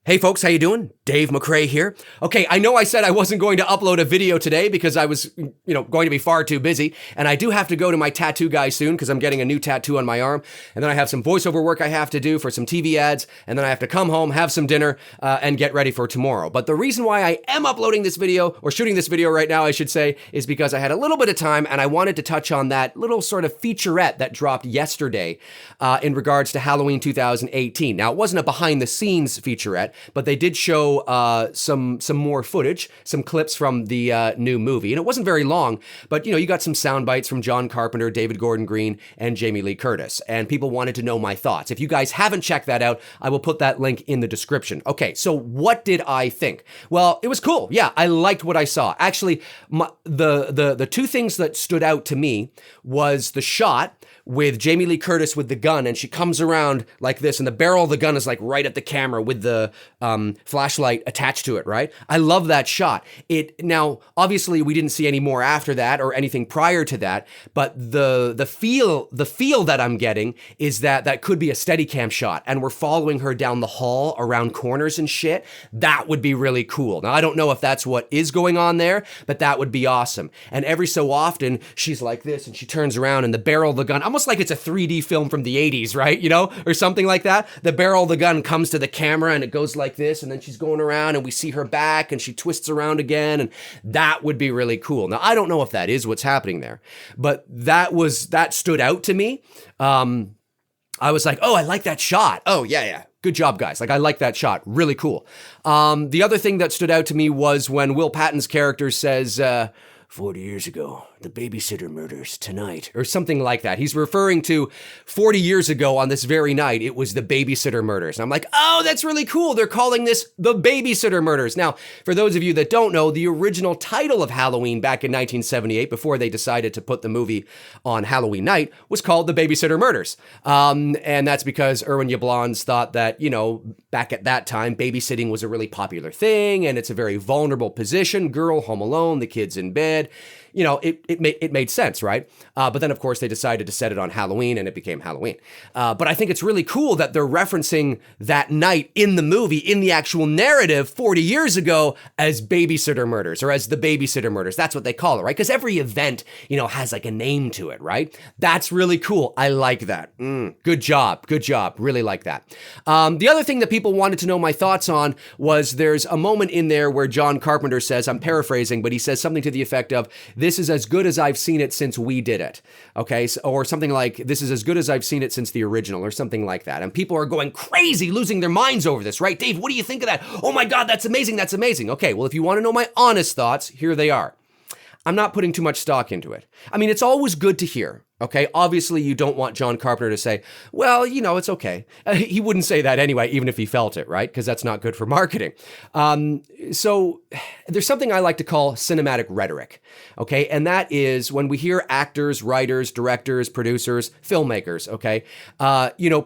Hey folks, how you doing? Dave McRae here. Okay, I know I said I wasn't going to upload a video today because I was, going to be far too busy, and I do have to go to my tattoo guy soon because I'm getting a new tattoo on my arm, and then I have some voiceover work I have to do for some TV ads, and then I have to come home, have some dinner, and get ready for tomorrow. But the reason why I am uploading this video, or shooting this video right now, I should say, is because I had a little bit of time and I wanted to touch on that little sort of featurette that dropped yesterday in regards to Halloween 2018. Now, it wasn't a behind-the-scenes featurette, but they did show some more footage, some clips from the new movie. And it wasn't very long, but you got some sound bites from John Carpenter, David Gordon Green, and Jamie Lee Curtis. And people wanted to know my thoughts. If you guys haven't checked that out, I will put that link in the description. Okay, so what did I think? Well, it was cool. Yeah, I liked what I saw. Actually, the two things that stood out to me was the shot with Jamie Lee Curtis with the gun, and she comes around like this, and the barrel of the gun is like right at the camera with the flashlight attached to it, right? I love that shot. Now, obviously, we didn't see any more after that or anything prior to that, but the feel that I'm getting is that could be a Steadicam shot, and we're following her down the hall around corners and shit. That would be really cool. Now, I don't know if that's what is going on there, but that would be awesome. And every so often, she's like this, and she turns around, and the barrel of the gun, almost like it's a 3D film from the 80s, right? Or something like that. The barrel of the gun comes to the camera and it goes like this, and then she's going around and we see her back and she twists around again, and that would be really cool. Now, I don't know if that is what's happening there, but that stood out to me. I was like, oh, I like that shot. Oh, yeah. Good job, guys. Like, I like that shot. Really cool. The other thing that stood out to me was when Will Patton's character says, 40 years ago, the babysitter murders tonight, or something like that. He's referring to 40 years ago on this very night, it was the babysitter murders. And I'm like, oh, that's really cool. They're calling this the babysitter murders. Now, for those of you that don't know, the original title of Halloween back in 1978, before they decided to put the movie on Halloween night, was called the babysitter murders. And that's because Irwin Yablans thought that, back at that time, babysitting was a really popular thing, and it's a very vulnerable position. Girl, home alone, the kid's in bed. It made sense, right? But then, of course, they decided to set it on Halloween, and it became Halloween. But I think it's really cool that they're referencing that night in the movie, in the actual narrative 40 years ago, as babysitter murders, or as the babysitter murders. That's what they call it, right? Because every event, has like a name to it, right? That's really cool. I like that. Good job. Really like that. The other thing that people wanted to know my thoughts on was there's a moment in there where John Carpenter says, I'm paraphrasing, but he says something to the effect of, this is as good as I've seen it since we did it. Okay. Or something like, this is as good as I've seen it since the original, or something like that. And people are going crazy, losing their minds over this, right? Dave, what do you think of that? Oh my God, that's amazing. That's amazing. Okay. Well, if you want to know my honest thoughts, here they are. I'm not putting too much stock into it. I mean, it's always good to hear. Okay, obviously you don't want John Carpenter to say, well, it's okay. He wouldn't say that anyway, even if he felt it, right? Because that's not good for marketing. So there's something I like to call cinematic rhetoric, okay? And that is when we hear actors, writers, directors, producers, filmmakers, okay,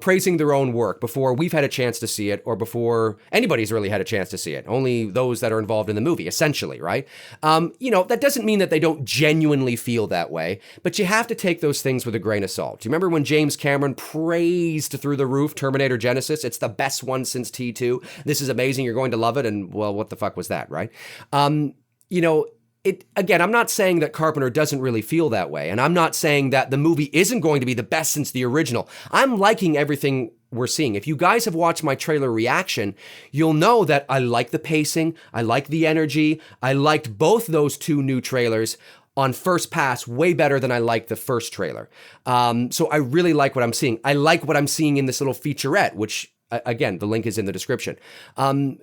praising their own work before we've had a chance to see it, or before anybody's really had a chance to see it. Only those that are involved in the movie, essentially, right? That doesn't mean that they don't genuinely feel that way, but you have to take those things with a grain of salt. Do you remember when James Cameron praised through the roof Terminator Genesis? It's the best one since T2. This is amazing. You're going to love it. And well, what the fuck was that, right? Again, I'm not saying that Carpenter doesn't really feel that way. And I'm not saying that the movie isn't going to be the best since the original. I'm liking everything we're seeing. If you guys have watched my trailer reaction, you'll know that I like the pacing. I like the energy. I liked both those two new trailers on first pass way better than I liked the first trailer. So I really like what I'm seeing. I like what I'm seeing in this little featurette, which, again, the link is in the description.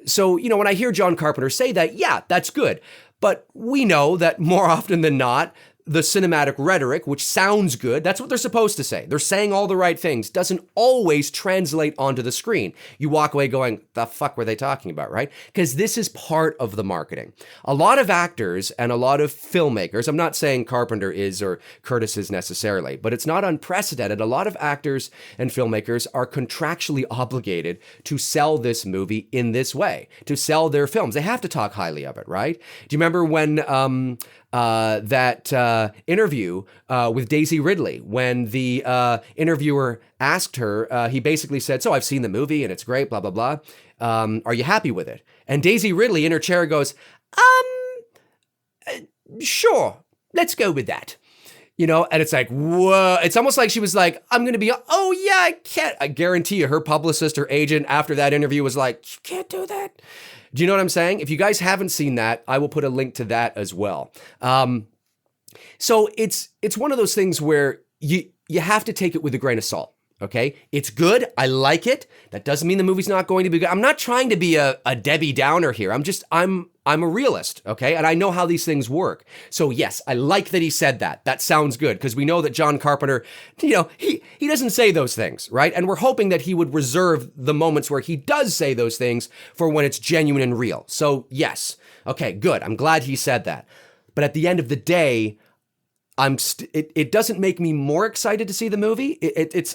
So when I hear John Carpenter say that, yeah, that's good. But we know that more often than not, the cinematic rhetoric, which sounds good, that's what they're supposed to say. They're saying all the right things, doesn't always translate onto the screen. You walk away going, the fuck were they talking about, right? Because this is part of the marketing. A lot of actors and a lot of filmmakers, I'm not saying Carpenter is or Curtis is necessarily, but it's not unprecedented. A lot of actors and filmmakers are contractually obligated to sell this movie in this way, to sell their films. They have to talk highly of it, right? Do you remember when that interview with Daisy Ridley. When the interviewer asked her, he basically said, "So I've seen the movie and it's great, blah, blah, blah. Are you happy with it?" And Daisy Ridley in her chair goes, sure, let's go with that. You know, and it's like, whoa. It's almost like she was like, I'm going to be, oh yeah, I can't. I guarantee you her publicist or agent after that interview was like, you can't do that. Do you know what I'm saying? If you guys haven't seen that, I will put a link to that as well. So it's one of those things where you have to take it with a grain of salt. Okay, it's good. I like it. That doesn't mean the movie's not going to be good. I'm not trying to be a Debbie Downer here. I'm a realist. Okay, and I know how these things work. So yes, I like that he said that. That sounds good because we know that John Carpenter, you know, he doesn't say those things, right? And we're hoping that he would reserve the moments where he does say those things for when it's genuine and real. So yes, okay, good. I'm glad he said that. But at the end of the day, it doesn't make me more excited to see the movie.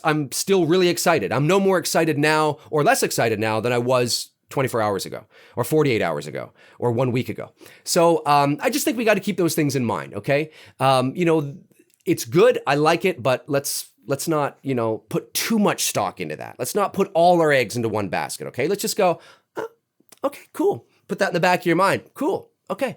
I'm still really excited. I'm no more excited now or less excited now than I was 24 hours ago or 48 hours ago or 1 week ago. So I just think we got to keep those things in mind. Okay. You know, it's good. I like it, but let's not, you know, put too much stock into that. Let's not put all our eggs into one basket. Okay. Let's just go, okay, cool. Put that in the back of your mind. Cool. Okay.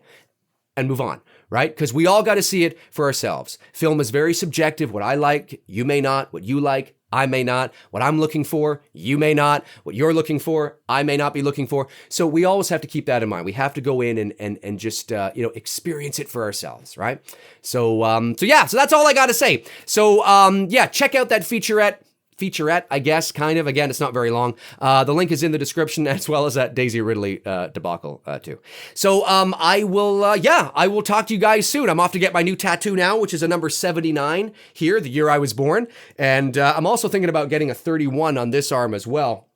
And move on, right? Because we all got to see it for ourselves. Film is very subjective. What I like, you may not. What you like, I may not. What I'm looking for, you may not. What you're looking for, I may not be looking for. So we always have to keep that in mind. We have to go in and just you know, experience it for ourselves, right? So so that's all I got to say. So yeah, check out that featurette, I guess, kind of. Again, it's not very long. The link is in the description as well as that Daisy Ridley debacle too. So I will talk to you guys soon. I'm off to get my new tattoo now, which is a number 79 here, the year I was born. And I'm also thinking about getting a 31 on this arm as well.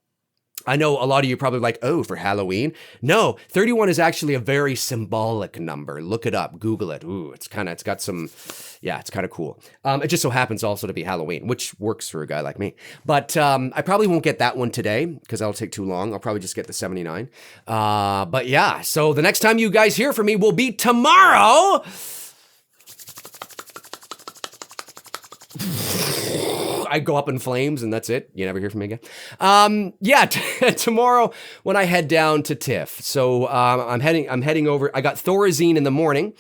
I know a lot of you probably like, oh, for Halloween. No, 31 is actually a very symbolic number. Look it up, Google it. Ooh, it's kind of cool. It just so happens also to be Halloween, which works for a guy like me. But I probably won't get that one today because that'll take too long. I'll probably just get the 79. But yeah, so the next time you guys hear from me will be tomorrow. I go up in flames and that's it. You never hear from me again. Tomorrow when I head down to TIFF. So I'm heading over. I got Thorazine in the morning,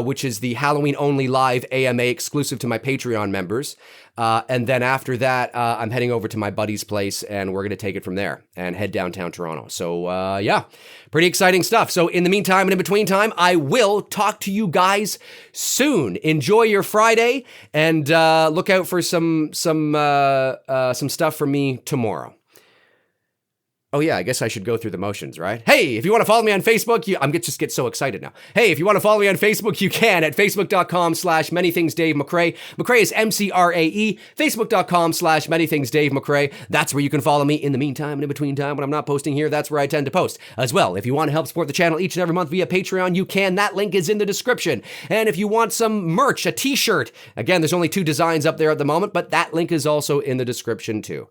which is the Halloween only live AMA exclusive to my Patreon members. And then after that, I'm heading over to my buddy's place and we're going to take it from there and head downtown Toronto. So yeah, pretty exciting stuff. So in the meantime and in between time, I will talk to you guys soon. Enjoy your Friday and look out for some stuff from me tomorrow. Oh yeah, I guess I should go through the motions, right? Hey, if you want to follow me on Facebook, I'm just get so excited now. Hey, if you want to follow me on Facebook, you can at facebook.com/manythingsdave McRae. McRae is MCRAE. Facebook.com/manythingsdave McRae. That's where you can follow me in the meantime and in between time when I'm not posting here. That's where I tend to post as well. If you want to help support the channel each and every month via Patreon, you can. That link is in the description. And if you want some merch, a t-shirt, again, there's only 2 designs up there at the moment, but that link is also in the description too.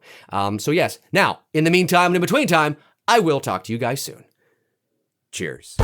So yes, now, in the meantime and in between time, I will talk to you guys soon. Cheers.